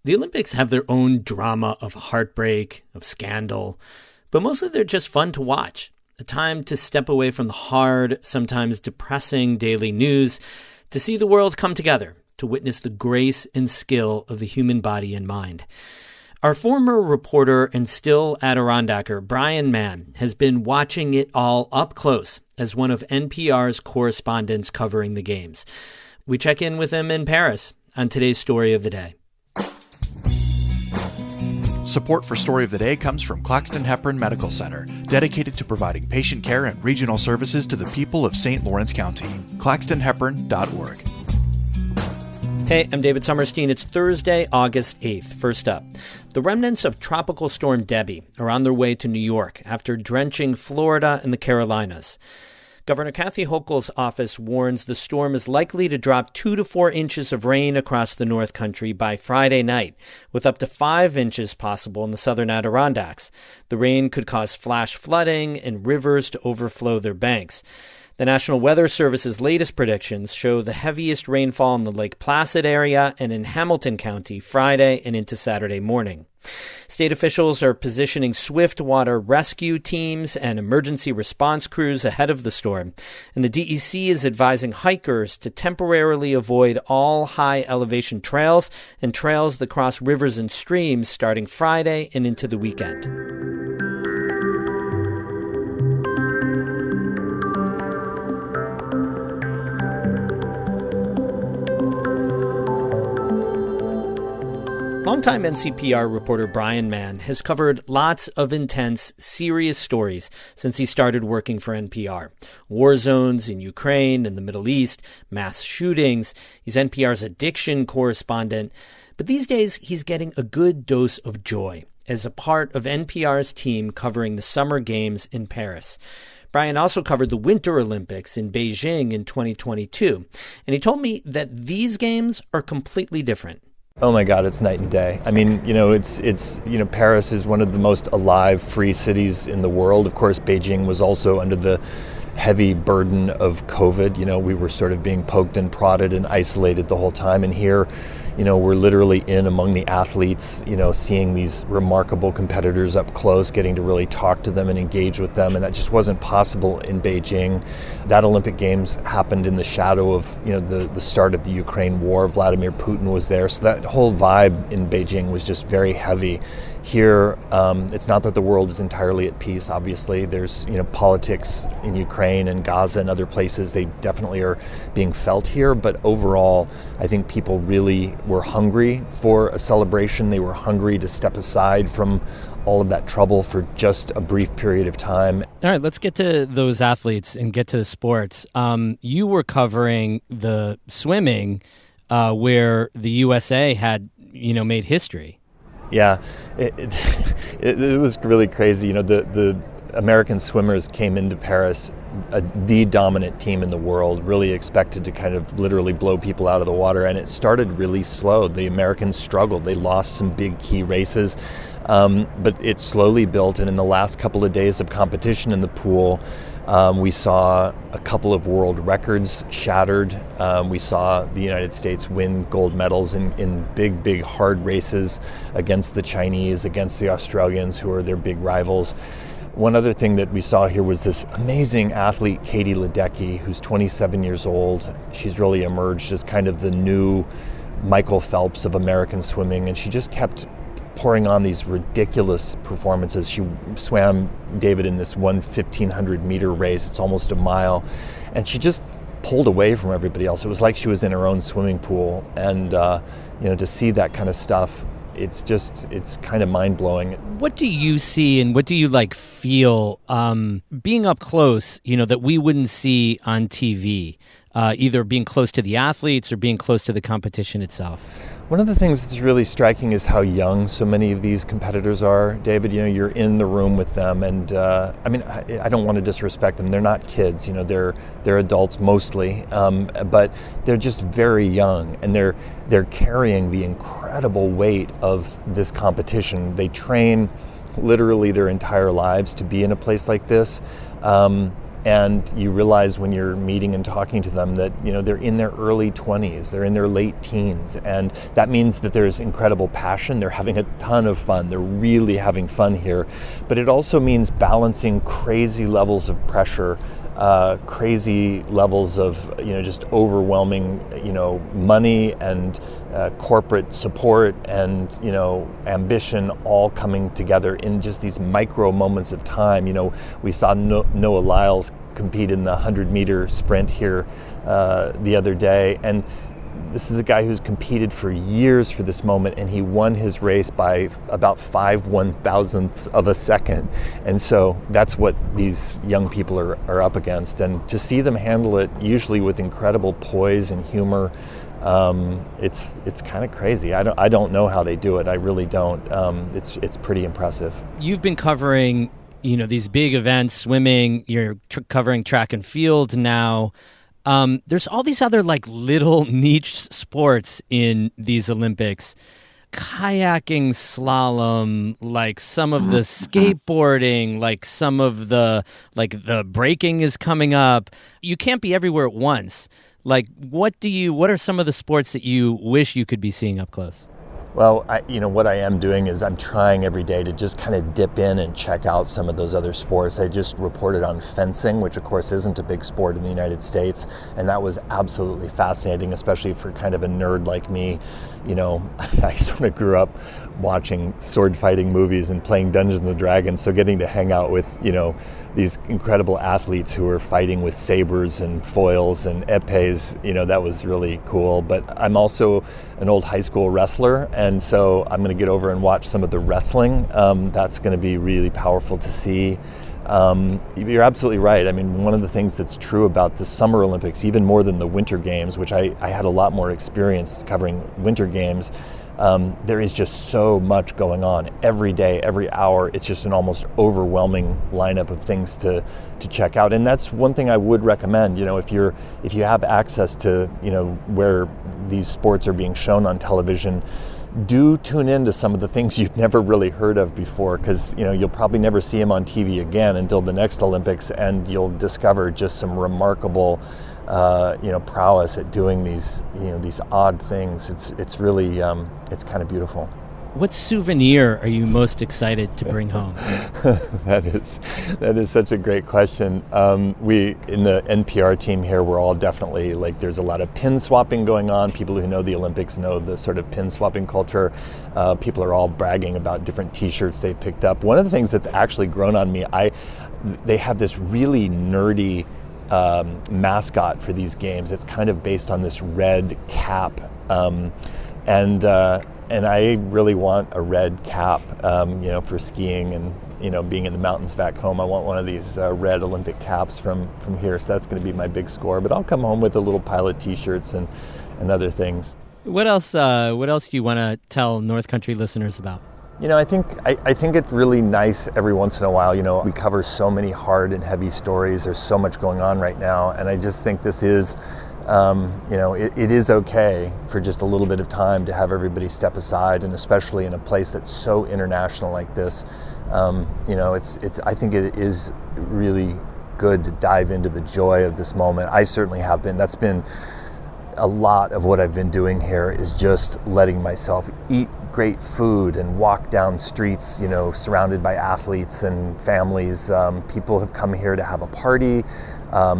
The Olympics have their own drama of heartbreak, of scandal, but mostly they're just fun to watch. A time to step away from the hard, sometimes depressing daily news, to see the world come together, to witness the grace and skill of the human body and mind. Our former reporter and still Adirondacker, Brian Mann, has been watching it all up close as one of NPR's correspondents covering the games. We check in with him in Paris on today's Story of the Day. Support for Story of the Day comes from Claxton Hepburn Medical Center, dedicated to providing patient care and regional services to the people of St. Lawrence County. ClaxtonHepburn.org. Hey, I'm David Sommerstein. It's Thursday, August 8th. First up, the remnants of Tropical Storm Debby are on their way to New York after drenching Florida and the Carolinas. Governor Kathy Hochul's office warns the storm is likely to drop 2 to 4 inches of rain across the North Country by Friday night, with up to 5 inches possible in the southern Adirondacks. The rain could cause flash flooding and rivers to overflow their banks. The National Weather Service's latest predictions show the heaviest rainfall in the Lake Placid area and in Hamilton County Friday and into Saturday morning. State officials are positioning swift water rescue teams and emergency response crews ahead of the storm, and the DEC is advising hikers to temporarily avoid all high-elevation trails and trails that cross rivers and streams starting Friday and into the weekend. Longtime NCPR reporter Brian Mann has covered lots of intense, serious stories since he started working for NPR. War zones in Ukraine and the Middle East, mass shootings. He's NPR's addiction correspondent. But these days, he's getting a good dose of joy as a part of NPR's team covering the Summer Games in Paris. Brian also covered the Winter Olympics in Beijing in 2022. And he told me that these games are completely different. Oh my God, it's night and day. I mean, Paris is one of the most alive, free cities in the world. Of course, Beijing was also under the heavy burden of COVID. We were sort of being poked and prodded and isolated the whole time. And here, we're literally in among the athletes, seeing these remarkable competitors up close, getting to really talk to them and engage with them. And that just wasn't possible in Beijing. That Olympic Games happened in the shadow of, the start of the Ukraine war. Vladimir Putin was there. So that whole vibe in Beijing was just very heavy. Here, it's not that the world is entirely at peace. Obviously, there's, politics in Ukraine and Gaza and other places. They definitely are being felt here. But overall, I think people really were hungry for a celebration. They were hungry to step aside from all of that trouble for just a brief period of time. All right, let's get to those athletes and get to the sports. You were covering the swimming where the USA had, made history. Yeah, it was really crazy. The American swimmers came into Paris, the dominant team in the world, really expected to kind of literally blow people out of the water. And it started really slow. The Americans struggled. They lost some big key races, but it slowly built. And in the last couple of days of competition in the pool, we saw a couple of world records shattered. We saw the United States win gold medals in big, hard races against the Chinese, against the Australians, who are their big rivals. One other thing that we saw here was this amazing athlete, Katie Ledecky, who's 27 years old. She's really emerged as kind of the new Michael Phelps of American swimming, and she just kept pouring on these ridiculous performances. She swam, David, in this 1,500 meter race. It's almost a mile. And she just pulled away from everybody else. It was like she was in her own swimming pool. And, to see that kind of stuff, it's kind of mind-blowing. What do you see and what do you feel being up close, that we wouldn't see on TV, either being close to the athletes or being close to the competition itself? One of the things that's really striking is how young so many of these competitors are, David. You're in the room with them, and I don't want to disrespect them. They're not kids. They're adults mostly, but they're just very young, and they're carrying the incredible weight of this competition. They train literally their entire lives to be in a place like this. And you realize when you're meeting and talking to them that, they're in their early 20s, they're in their late teens. And that means that there's incredible passion. They're having a ton of fun. They're really having fun here. But it also means balancing crazy levels of pressure, crazy levels of, just overwhelming, money and corporate support and, ambition all coming together in just these micro moments of time. We saw Noah Lyles compete in the 100-meter sprint here the other day. And this is a guy who's competed for years for this moment, and he won his race by about 5/1000ths of a second. And so that's what these young people are up against. And to see them handle it, usually with incredible poise and humor, it's kind of crazy. I don't know how they do it. I really don't. It's pretty impressive. You've been covering, these big events, swimming. You're covering track and field now. There's all these other little niche sports in these Olympics. Kayaking, slalom, some of the skateboarding, some of the breaking is coming up. You can't be everywhere at once. What are some of the sports that you wish you could be seeing up close? Well, what I am doing is I'm trying every day to just kind of dip in and check out some of those other sports. I just reported on fencing, which of course isn't a big sport in the United States, and that was absolutely fascinating, especially for kind of a nerd like me. I sort of grew up watching sword fighting movies and playing Dungeons and Dragons, so getting to hang out with, these incredible athletes who are fighting with sabers and foils and epées, that was really cool. But I'm also an old high school wrestler, and so I'm going to get over and watch some of the wrestling. That's going to be really powerful to see. You're absolutely right. I mean, one of the things that's true about the Summer Olympics, even more than the Winter Games, which I had a lot more experience covering Winter Games, there is just so much going on every day, every hour. It's just an almost overwhelming lineup of things to check out. And that's one thing I would recommend, if you have access to, where these sports are being shown on television, do tune into some of the things you've never really heard of before, because you'll probably never see them on TV again until the next Olympics, and you'll discover just some remarkable prowess at doing these odd things. It's really it's kind of beautiful. What souvenir are you most excited to bring home? That is such a great question. We in the NPR team here, we're all definitely there's a lot of pin swapping going on. People who know the Olympics know the sort of pin swapping culture. People are all bragging about different T-shirts they picked up. One of the things that's actually grown on me, they have this really nerdy mascot for these games. It's kind of based on this red cap, and I really want a red cap, for skiing and, being in the mountains back home. I want one of these red Olympic caps from here. So that's going to be my big score. But I'll come home with a little pilot T-shirts and other things. What else do you want to tell North Country listeners about? I think it's really nice every once in a while. We cover so many hard and heavy stories. There's so much going on right now. And I just think this is, it is okay for just a little bit of time to have everybody step aside, and especially in a place that's so international like this. I think it is really good to dive into the joy of this moment. I certainly have been. That's been a lot of what I've been doing here, is just letting myself eat great food and walk down streets, surrounded by athletes and families. People have come here to have a party.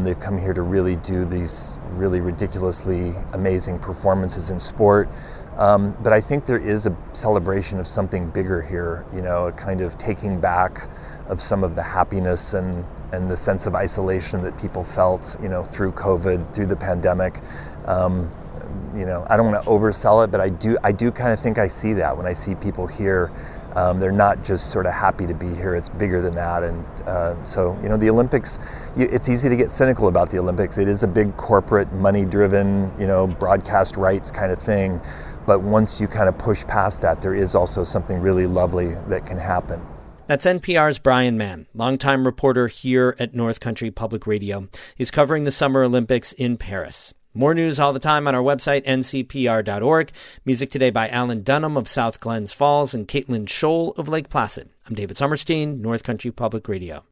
They've come here to really do these really ridiculously amazing performances in sport. But I think there is a celebration of something bigger here, a kind of taking back of some of the happiness and the sense of isolation that people felt, through COVID, through the pandemic. I don't want to oversell it, but I do kind of think I see that when I see people here. They're not just sort of happy to be here. It's bigger than that. And so, the Olympics, it's easy to get cynical about the Olympics. It is a big corporate, money-driven, broadcast rights kind of thing. But once you kind of push past that, there is also something really lovely that can happen. That's NPR's Brian Mann, longtime reporter here at North Country Public Radio. He's covering the Summer Olympics in Paris. More news all the time on our website, ncpr.org. Music today by Alan Dunham of South Glens Falls and Caitlin Scholl of Lake Placid. I'm David Sommerstein, North Country Public Radio.